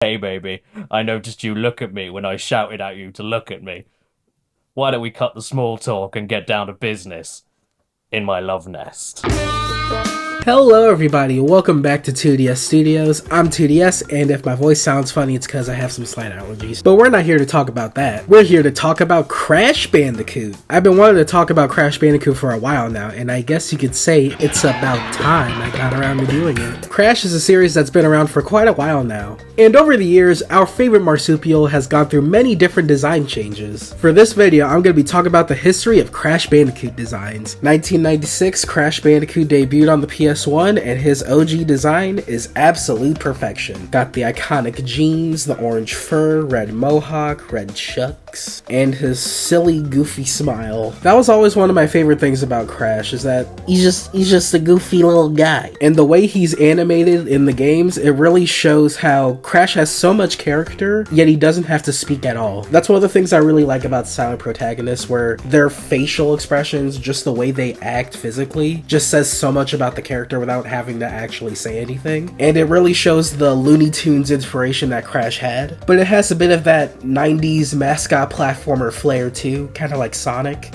Hey baby, I noticed you look at me when I shouted at you to look at me. Why don't we cut the small talk and get down to business in my love nest? Hello everybody, welcome back to 2DS Studios. I'm 2DS, and if my voice sounds funny, it's because I have some slight allergies. But we're not here to talk about that. We're here to talk about Crash Bandicoot. I've been wanting to talk about Crash Bandicoot for a while now, and I guess you could say it's about time I got around to doing it. Crash is a series that's been around for quite a while now, and over the years, our favorite marsupial has gone through many different design changes. For this video, I'm going to be talking about the history of Crash Bandicoot designs. 1996, Crash Bandicoot debuted on the PS1, and his OG design is absolute perfection. Got the iconic jeans, the orange fur, red mohawk, red chucks, and his silly, goofy smile. That was always one of my favorite things about Crash, is that he's just a goofy little guy. And the way he's animated in the games, it really shows how Crash has so much character, yet he doesn't have to speak at all. That's one of the things I really like about silent protagonists, where their facial expressions, just the way they act physically, just says so much about the character without having to actually say anything. And it really shows the Looney Tunes inspiration that Crash had. But it has a bit of that 90s mascot platformer flair too, kind of like Sonic.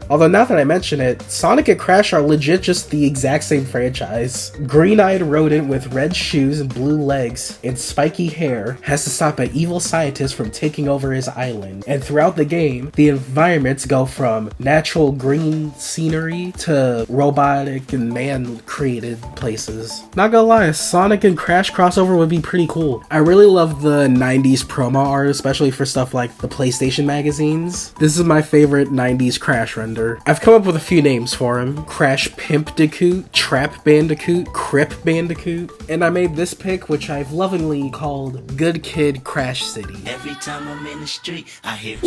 Although now that I mention it, Sonic and Crash are legit just the exact same franchise. Green-eyed rodent with red shoes and blue legs and spiky hair has to stop an evil scientist from taking over his island. And throughout the game, the environments go from natural green scenery to robotic and man-created places. Not gonna lie, a Sonic and Crash crossover would be pretty cool. I really love the 90s promo art, especially for stuff like the PlayStation magazines. This is my favorite 90s Crash render. I've come up with a few names for him: Crash Pimpdicoot, Trap Bandicoot, Crip Bandicoot, and I made this pick, which I've lovingly called Good Kid Crash City. Every time I'm in the street, I hear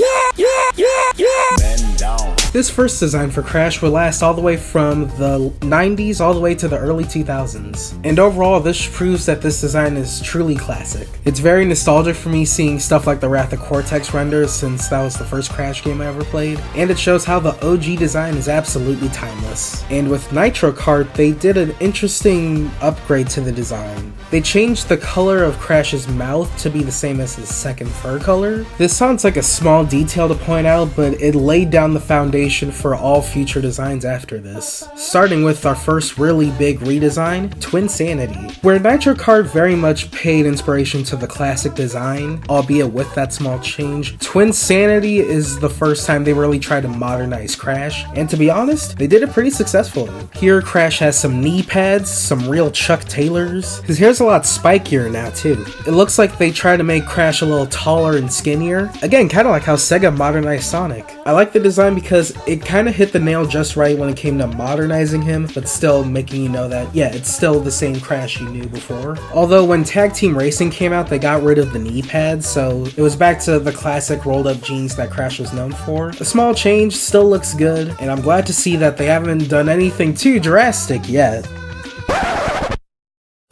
Bend down. This first design for Crash would last all the way from the 90s all the way to the early 2000s, and overall this proves that this design is truly classic. It's very nostalgic for me seeing stuff like the Wrath of Cortex renders, since that was the first Crash game I ever played, and it shows how the OG design is absolutely timeless. And with Nitro Kart, they did an interesting upgrade to the design. They changed the color of Crash's mouth to be the same as his second fur color. This sounds like a small detail to point out, but it laid down the foundation for all future designs after this. Starting with our first really big redesign, Twinsanity, where Nitro Kart very much paid inspiration to the classic design, albeit with that small change. Twinsanity is the first time they really tried to modernize Crash, and to be honest, they did it pretty successfully. Here, Crash has some knee pads, some real Chuck Taylors. His hair's a lot spikier now too. It looks like they tried to make Crash a little taller and skinnier. Again, kind of like how Sega modernized Sonic. I like the design because it kind of hit the nail just right when it came to modernizing him, but still making you know that, yeah, it's still the same Crash you knew before. Although when Tag Team Racing came out, they got rid of the knee pads, so it was back to the classic rolled up jeans that Crash was known for. A small change, still looks good, and I'm glad to see that they haven't done anything too drastic yet.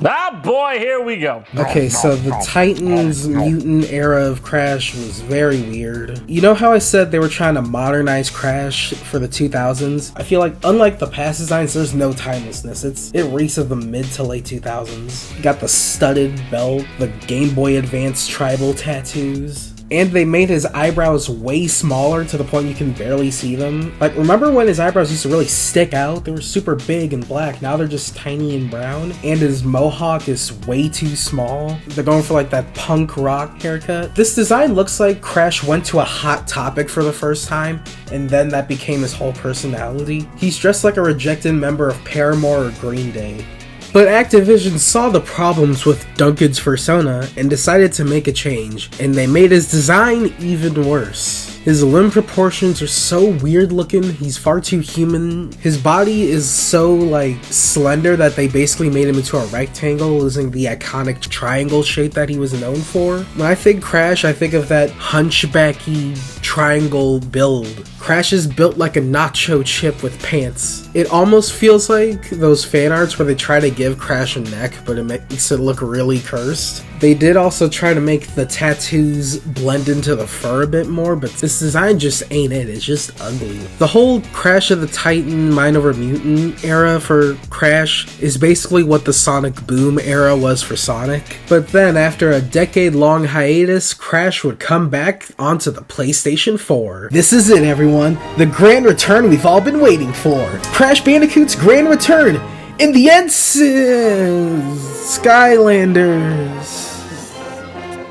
Ah boy, here we go. Okay, so the Titans mutant era of Crash was very weird. You know how I said they were trying to modernize Crash for the 2000s? I feel like, unlike the past designs, there's no timelessness. It reeks of the mid to late 2000s. You got the studded belt, the Game Boy Advance tribal tattoos. And they made his eyebrows way smaller to the point you can barely see them. Like, remember when his eyebrows used to really stick out? They were super big and black, now they're just tiny and brown. And his mohawk is way too small. They're going for like that punk rock haircut. This design looks like Crash went to a Hot Topic for the first time, and then that became his whole personality. He's dressed like a rejected member of Paramore or Green Day. But Activision saw the problems with Duncan's persona and decided to make a change, and they made his design even worse. His limb proportions are so weird looking, he's far too human. His body is so like slender that they basically made him into a rectangle, losing the iconic triangle shape that he was known for. When I think Crash, I think of that hunchbacky triangle build. Crash is built like a nacho chip with pants. It almost feels like those fan arts where they try to give Crash a neck, but it makes it look really cursed. They did also try to make the tattoos blend into the fur a bit more, but this design just ain't it. It's just ugly. The whole Crash of the Titan, Mind Over Mutant era for Crash is basically what the Sonic Boom era was for Sonic. But then, after a decade-long hiatus, Crash would come back onto the PlayStation 4. This is it, everyone. The grand return we've all been waiting for. Crash Bandicoot's grand return in the end, Skylanders.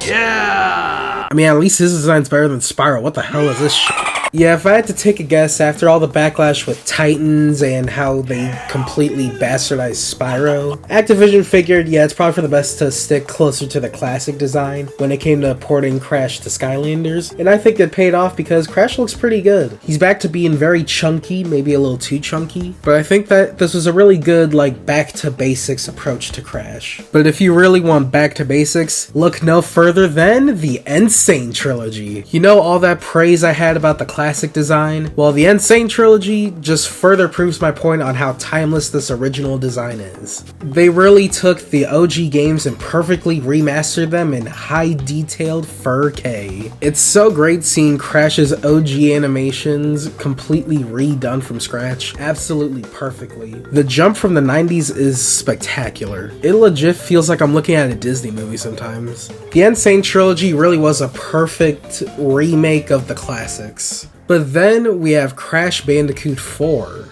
Yeah! I mean, at least his design's better than Spyro. What the hell is this shit? Yeah, if I had to take a guess, after all the backlash with Titans and how they completely bastardized Spyro, Activision figured, yeah, it's probably for the best to stick closer to the classic design when it came to porting Crash to Skylanders, and I think it paid off because Crash looks pretty good. He's back to being very chunky, maybe a little too chunky, but I think that this was a really good, like, back to basics approach to Crash. But if you really want back to basics, look no further than the Insane Trilogy. You know all that praise I had about the classic design? Well, the Insane Trilogy just further proves my point on how timeless this original design is. They really took the OG games and perfectly remastered them in high detailed 4K. It's so great seeing Crash's OG animations completely redone from scratch, absolutely perfectly. The jump from the 90s is spectacular. It legit feels like I'm looking at a Disney movie sometimes. The Insane Trilogy really was a perfect remake of the classics. But then we have Crash Bandicoot 4.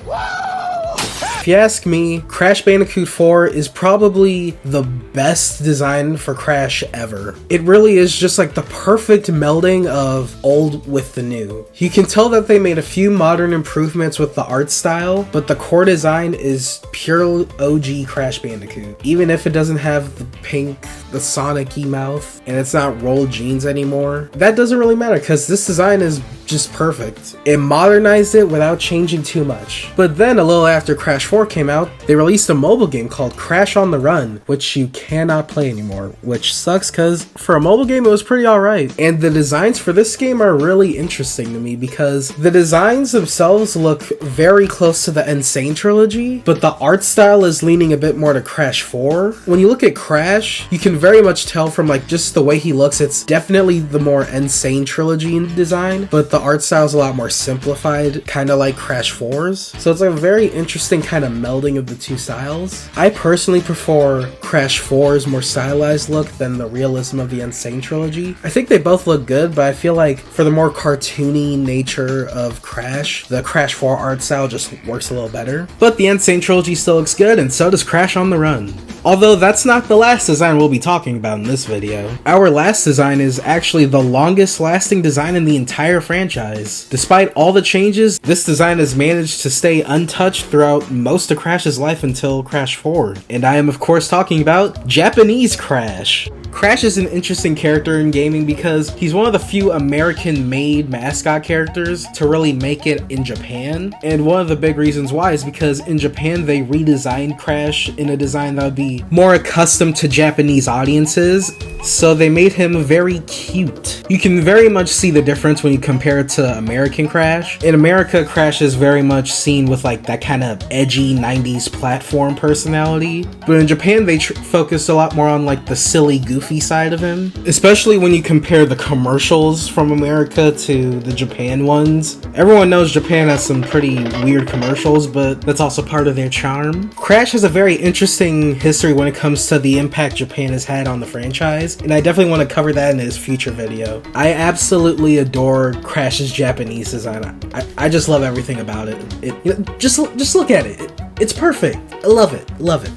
If you ask me, Crash Bandicoot 4 is probably the best design for Crash ever. It really is just like the perfect melding of old with the new. You can tell that they made a few modern improvements with the art style, but the core design is pure OG Crash Bandicoot. Even if it doesn't have the pink, the Sonic-y mouth, and it's not rolled jeans anymore, that doesn't really matter because this design is just perfect. It modernized it without changing too much. But then a little after Crash 4 came out, they released a mobile game called Crash on the Run, which you cannot play anymore, which sucks because for a mobile game it was pretty alright. And the designs for this game are really interesting to me because the designs themselves look very close to the Insane Trilogy, but the art style is leaning a bit more to Crash 4. When you look at Crash, you can very much tell from like just the way he looks, it's definitely the more Insane Trilogy in design, but the art style is a lot more simplified, kind of like Crash 4's. So it's like a very interesting kind of melding of the two styles. I personally prefer Crash 4's more stylized look than the realism of the Insane Trilogy. I think they both look good, but I feel like for the more cartoony nature of Crash, the Crash 4 art style just works a little better. But the Insane Trilogy still looks good, and so does Crash on the Run. Although that's not the last design we'll be talking about in this video. Our last design is actually the longest lasting design in the entire franchise. Despite all the changes, this design has managed to stay untouched throughout most of Crash's life until Crash 4. And I am of course talking about Japanese Crash. Crash is an interesting character in gaming because he's one of the few American-made mascot characters to really make it in Japan. And one of the big reasons why is because in Japan they redesigned Crash in a design that would be more accustomed to Japanese audiences, so they made him very cute. You can very much see the difference when you compare it to American Crash. In America, Crash is very much seen with like that kind of edgy 90s platform personality, but in Japan they focused a lot more on like the silly, goofy side of him, especially when you compare the commercials from America to the Japan ones. Everyone knows Japan has some pretty weird commercials, but that's also part of their charm. Crash has a very interesting history when it comes to the impact Japan has had on the franchise, and I definitely want to cover that in his future video. I absolutely adore Crash's Japanese design. I just love everything about it. Just look at it. It's perfect. I love it. Love it.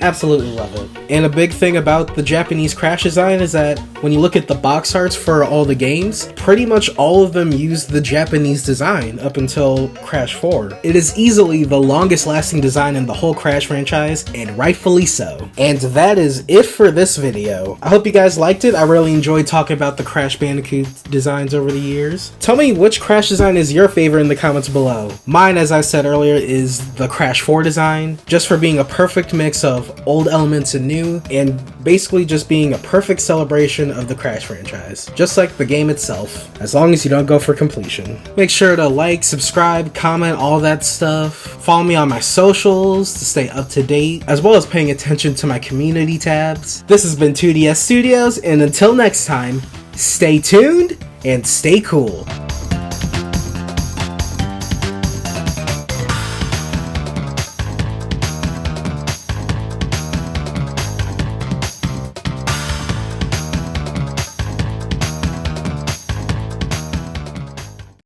Absolutely love it. And a big thing about the Japanese Crash design is that when you look at the box arts for all the games, pretty much all of them use the Japanese design up until Crash 4. It is easily the longest lasting design in the whole Crash franchise, and rightfully so. And that is it for this video. I hope you guys liked it. I really enjoyed talking about the Crash Bandicoot designs over the years. Tell me which Crash design is your favorite in the comments below. Mine, as I said earlier, is the Crash 4 design, just for being a perfect mix of of old elements and new, and basically just being a perfect celebration of the Crash franchise, just like the game itself, as long as you don't go for completion. Make sure to like, subscribe, comment, all that stuff. Follow me on my socials to stay up to date, as well as paying attention to my community tabs. This has been 2DS Studios, and until next time, stay tuned and stay cool.